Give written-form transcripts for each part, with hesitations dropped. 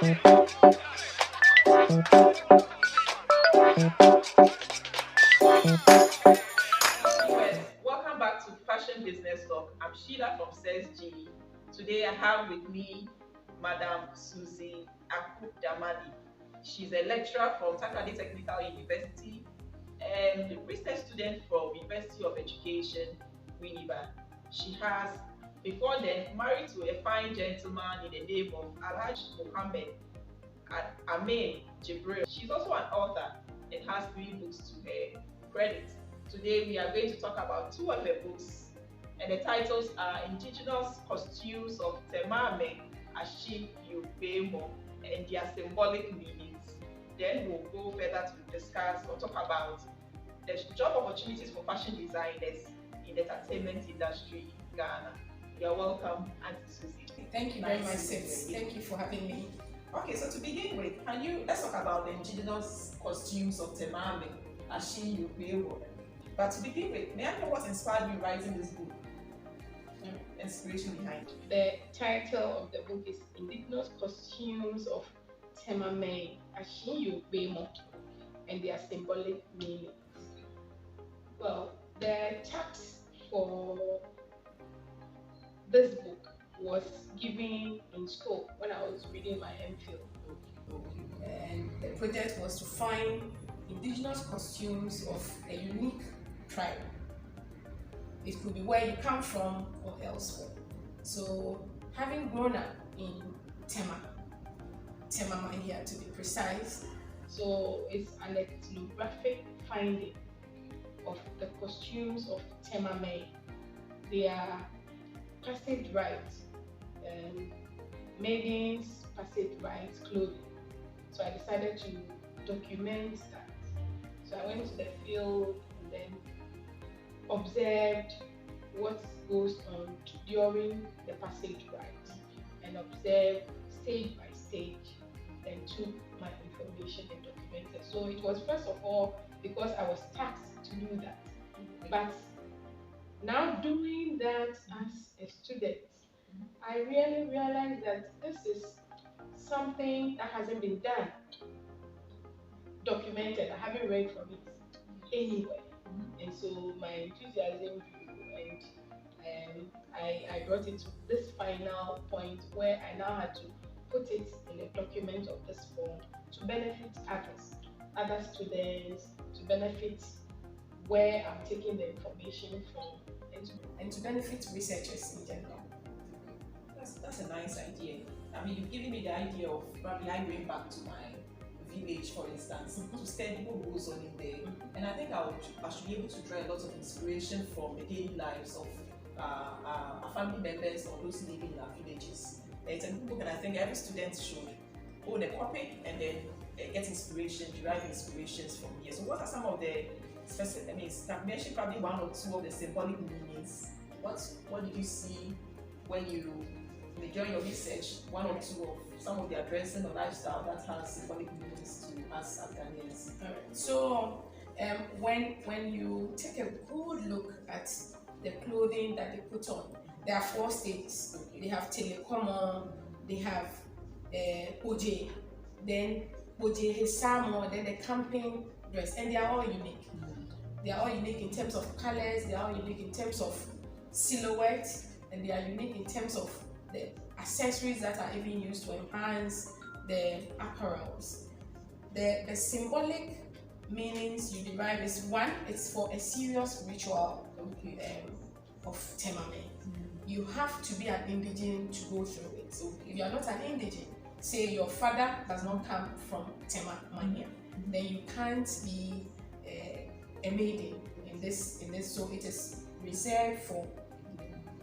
Welcome back to Fashion Business Talk. I'm Sheila from SESG. Today I have with me Madam Suzzie Aku Damalie. She's a lecturer from Takoradi Technical University and a research student from University of Education, Winneba. She has, before then, married to a fine gentleman in the name of Alhaj Mohammed Amin Jibril. She's also an author and has 3 books to her credit. Today we are going to talk about 2 of her books, and the titles are Indigenous Costumes of Temamei, Ashin, Kpemo, and their symbolic meanings. Then we'll go further to discuss or talk about the job opportunities for fashion designers in the entertainment industry in Ghana. You're welcome, Auntie Suzzie. Thank you very much, sis. Thank you for having me. Okay, so to begin with, let's talk about the indigenous costumes of Temamei, Ashin, Kpemo. But to begin with, may I know what inspired you writing this book? Inspiration behind it. The title of the book is Indigenous Costumes of Temamei, Ashin, Kpemo, and their symbolic meanings. Well, the text for this book was given in school when I was reading my MPhil. And the project was to find indigenous costumes of a unique tribe. It could be where you come from or elsewhere. So, having grown up in Temamei here to be precise, so it's an ethnographic finding of the costumes of Temamei, their passage rites, maidens' passage rites, clothing. So I decided to document that. So I went to the field and then observed what goes on during the passage rite and observed stage by stage, then took my information and documented. So it was first of all because I was tasked to do that. But now doing that as a student, I really realized that this is something that hasn't been done, documented. I haven't read from it anywhere. And so my enthusiasm grew, and I brought it to this final point where I now had to put it in a document of this form to benefit other students, to benefit where I'm taking the information from, and to benefit researchers in general. That's a nice idea. I mean, you've given me the idea of probably I going back to my village, for instance, to study what goes on in there. And I think I should be able to draw a lot of inspiration from the daily lives of our family members or those living in our villages. It's a book, and I think every student should own a copy and then get inspiration, derive inspirations from here. So what are some of the specific, I've mentioned probably 1 or 2 of the symbolic meanings. What did you see when you, during your research, 1 or 2 of some of their dressing or lifestyle that has symbolic meanings to us as Ghanaians? So when you take a good look at the clothing that they put on, there are 4 stages. They have telecommon, they have oje, then oje hesamo, then the camping dress, and they are all unique. They are all unique in terms of colors, they are all unique in terms of silhouette, and they are unique in terms of the accessories that are even used to enhance the apparels. The symbolic meanings you derive is 1, it's for a serious ritual of Temamei. You have to be an indigene to go through it. So if you are not an indigene, say your father does not come from Temamei, then you can't be a maiden in this. So it is reserved for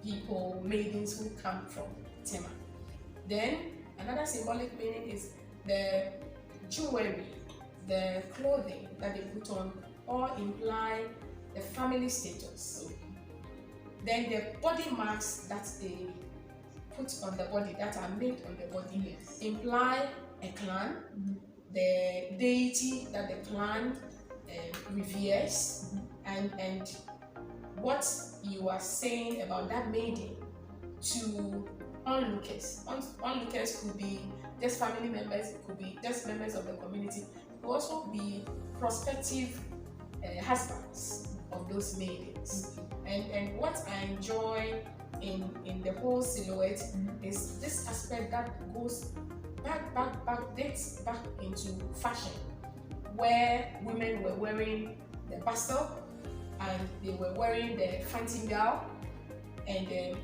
people, maidens who come from Tema. Then another symbolic meaning is the jewelry, the clothing that they put on, all imply the family status. Then the body marks that they put on the body, that are made on the body, imply a clan, the deity that the clan reveres, and what you are saying about that maiden to onlookers. Onlookers could be just family members, it could be just members of the community, it could also be prospective husbands of those maidens. And what I enjoy in the whole silhouette is this aspect that goes dates back into fashion, where women were wearing the bustle and they were wearing the fantingal, and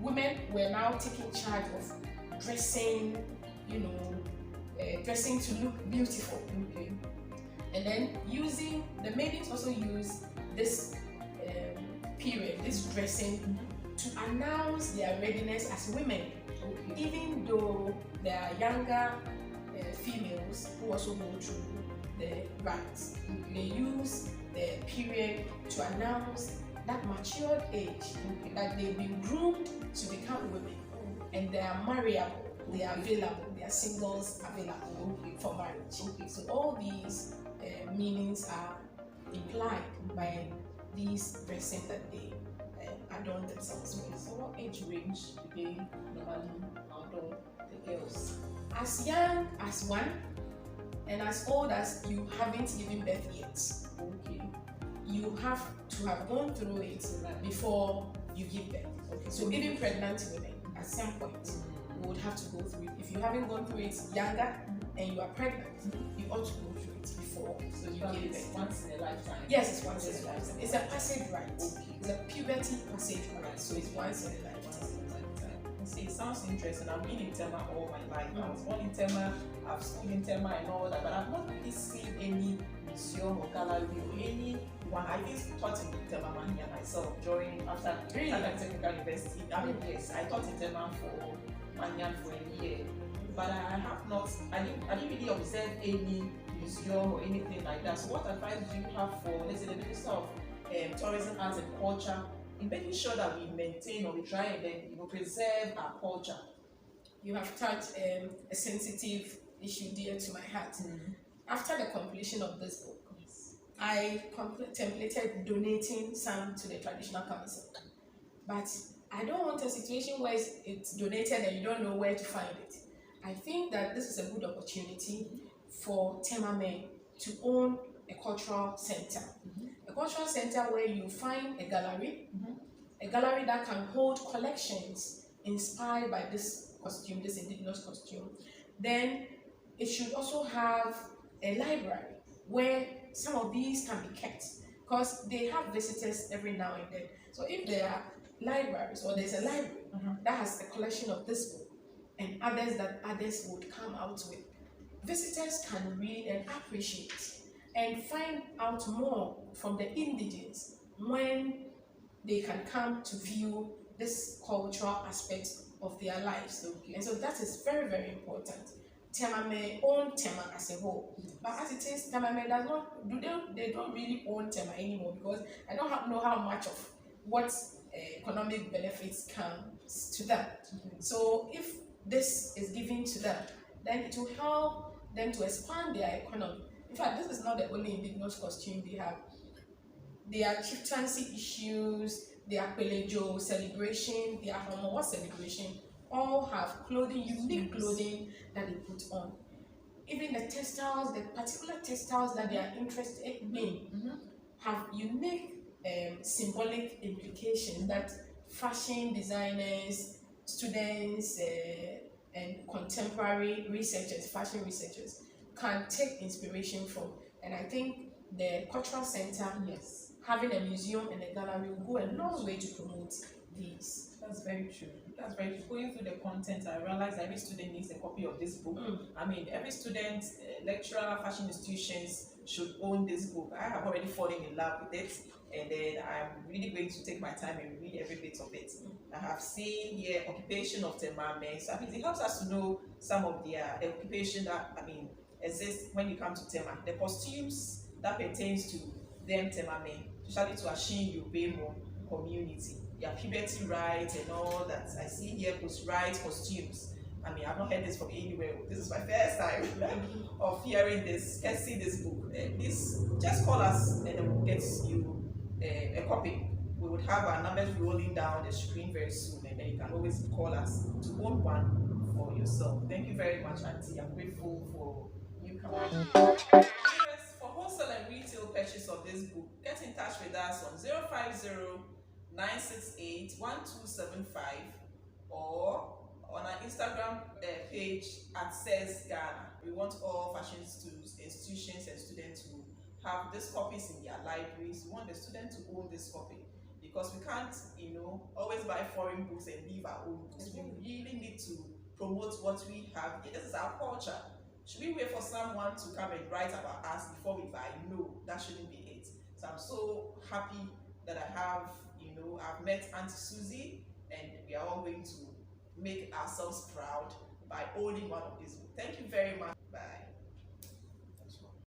women were now taking charge of dressing, dressing to look beautiful. And then the maidens also use this period, this dressing, to announce their readiness as women. Even though there are younger females who also go through the rites, they use the period to announce that matured age, that they've been groomed to become women, and they are marriable, they are available, they are singles available for marriage. So all these meanings are implied by these dressing that they adorn themselves with. So what age range do they normally adorn the girls? As young as 1, and as old as you haven't given birth yet. You have to have gone through it before you give birth. So even pregnant women, at some point, would have to go through it. If you haven't gone through it younger and you are pregnant, you ought to go through it before you give birth. Once in a lifetime? Yes, it's once in a lifetime. It's a passage rite. It's a puberty passage rite, so it's once in a lifetime. See, it sounds interesting. I've been in Tema all my life. I was born in Tema, I've schooled in Tema and all that, but I've not really seen any museum or gallery or any one. I just taught in Temamei myself after Takoradi Technical University. Yes, I taught in Tema for Manyan for a year, but I didn't really observe any museum or anything like that. So what advice do you have for, let's say, the Minister of Tourism, Arts and Culture in making sure that we maintain or we try and then preserve our culture? You have touched a sensitive issue dear to my heart. After the completion of this book, I contemplated donating some to the Traditional Council, but I don't want a situation where it's donated and you don't know where to find it. I think that this is a good opportunity for Temamei to own a cultural center. A cultural center where you find a gallery that can hold collections inspired by this costume, this indigenous costume. Then it should also have a library where some of these can be kept, because they have visitors every now and then. So if there are libraries, or there's a library that has a collection of this book and others that others would come out with, visitors can read and appreciate and find out more from the indigenous when they can come to view this cultural aspect of their lives. And so that is very, very important. Temamei own Tema as a whole, but as it is, Temamei they don't really own Tema anymore, because I don't know how much of what economic benefits comes to them. So if this is given to them, then it will help them to expand their economy. In fact, this is not the only indigenous costume they have. Their chieftaincy issues, their Pelejo celebration, their Homowa celebration, all have clothing, unique clothing that they put on. Even the textiles, the particular textiles that they are interested in, have unique symbolic implications that fashion designers, students, and contemporary researchers, fashion researchers, can take inspiration from. And I think the cultural center, having a museum and a gallery will go a long way to promote these. That's very true. That's very true. Going through the content, I realized every student needs a copy of this book. I mean, every student, lecturer, fashion institutions should own this book. I have already fallen in love with it, and then I'm really going to take my time and read every bit of it. I have seen here occupation of Temamei. So I mean, it helps us to know some of the occupation that exists when you come to Tema. The costumes that pertains to them Temamei, especially to Ashin, Kpemo community. Their puberty rites and all that. I see here post-rite costumes. I mean, I've not heard this from anywhere. This is my first time of hearing this. Let's see this book. Just call us and then we'll get you a copy. We would have our numbers rolling down the screen very soon, and then you can always call us to own one for yourself. Thank you very much, Auntie. I'm grateful for you coming today. For wholesale and retail purchase of this book, get in touch with us on 050-968-1275 or on our Instagram page at Says Ghana. We want all fashion institutions and students to have these copies in their libraries. We want the student to own this copy because we can't, always buy foreign books and leave our own books. We really need to promote what we have. This is our culture. Should we wait for someone to come and write about us before we buy? No, that shouldn't be it. So I'm so happy that I have, I've met Auntie Suzzie, and we are all going to make ourselves proud by owning one of these books. Thank you very much.